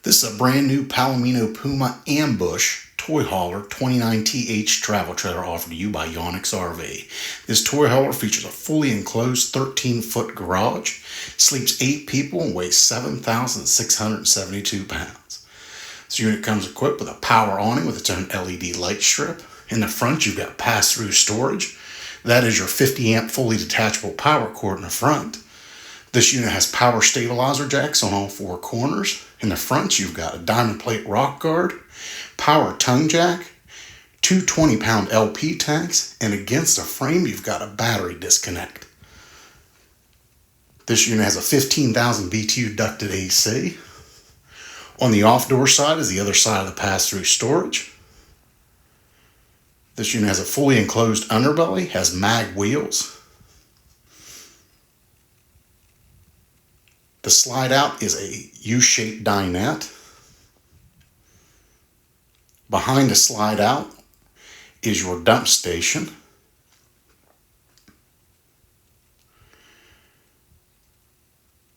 This is a brand new Palomino Puma Ambush toy hauler 29TH travel trailer offered to you by Yonex RV. This toy hauler features a fully enclosed 13-foot garage, sleeps 8 people, and weighs 7,672 pounds. This unit comes equipped with a power awning with its own LED light strip. In the front, you've got pass-through storage. That is your 50-amp fully detachable power cord in the front. This unit has power stabilizer jacks on all 4 corners. In the front, you've got a diamond plate rock guard, power tongue jack, 2 20-pound LP tanks, and against the frame, you've got a battery disconnect. This unit has a 15,000 BTU ducted AC. On the off-door side is the other side of the pass-through storage. This unit has a fully enclosed underbelly, has mag wheels. The slide out is a U-shaped dinette. Behind the slide out is your dump station.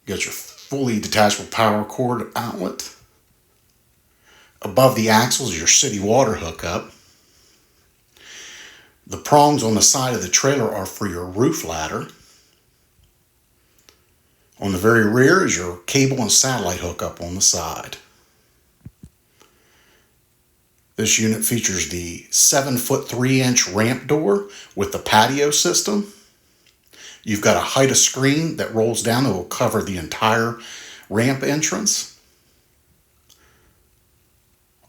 You got your fully detachable power cord outlet. Above the axles is your city water hookup. The prongs on the side of the trailer are for your roof ladder. On the very rear is your cable and satellite hookup on the side. This unit features the 7-foot 3-inch ramp door with the patio system. You've got a height of screen that rolls down that will cover the entire ramp entrance.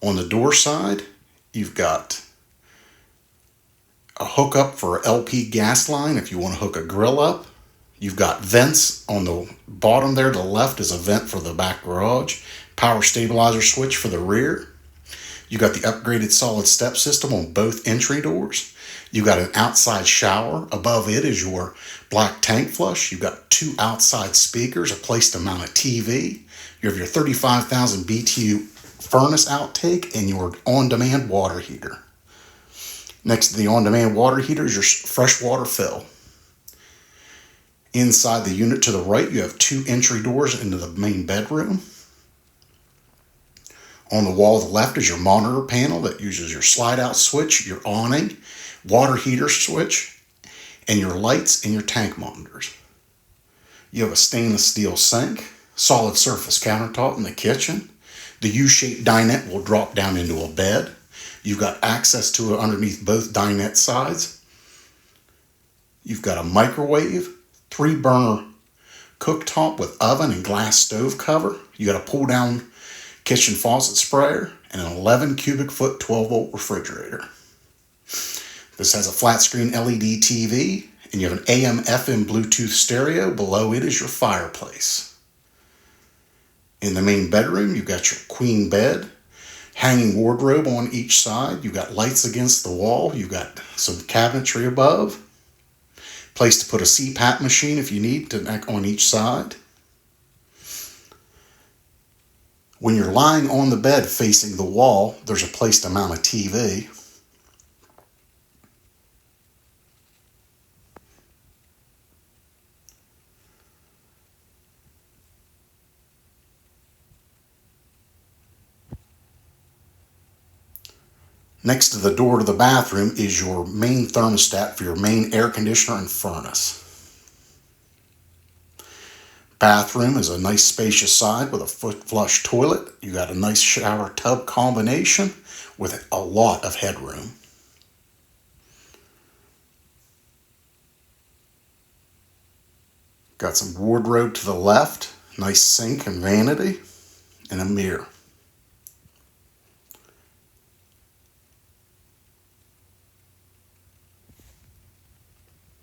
On the door side, you've got a hookup for LP gas line if you want to hook a grill up. You've got vents on the bottom there to the left is a vent for the back garage. Power stabilizer switch for the rear. You've got the upgraded solid step system on both entry doors. You've got an outside shower. Above it is your black tank flush. You've got 2 outside speakers, a place to mount a TV. You have your 35,000 BTU furnace outtake and your on-demand water heater. Next to the on-demand water heater is your freshwater fill. Inside the unit to the right, you have 2 entry doors into the main bedroom. On the wall to the left is your monitor panel that uses your slide-out switch, your awning, water heater switch, and your lights and your tank monitors. You have a stainless steel sink, solid surface countertop in the kitchen. The U-shaped dinette will drop down into a bed. You've got access to it underneath both dinette sides. You've got a microwave, 3-burner cooktop with oven and glass stove cover. You got a pull-down kitchen faucet sprayer and an 11 cubic foot 12-volt refrigerator. This has a flat screen LED TV, and you have an AM/FM Bluetooth stereo. Below it is your fireplace. In the main bedroom, you've got your queen bed, hanging wardrobe on each side. You've got lights against the wall. You've got some cabinetry above. Place to put a CPAP machine if you need to on each side. When you're lying on the bed facing the wall, there's a place to mount a TV. Next to the door to the bathroom is your main thermostat for your main air conditioner and furnace. Bathroom is a nice spacious side with a foot flush toilet. You got a nice shower tub combination with a lot of headroom. Got some wardrobe to the left, nice sink and vanity, and a mirror.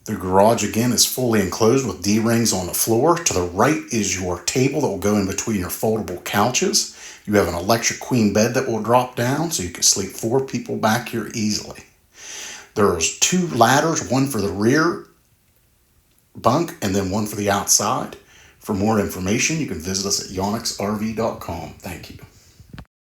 The garage again is fully enclosed with D-rings on the floor. To the right is your table that will go in between your foldable couches. You have an electric queen bed that will drop down so you can sleep 4 people back here easily. There's 2 ladders, one for the rear bunk and then one for the outside. For more information, you can visit us at yonexrv.com. Thank you.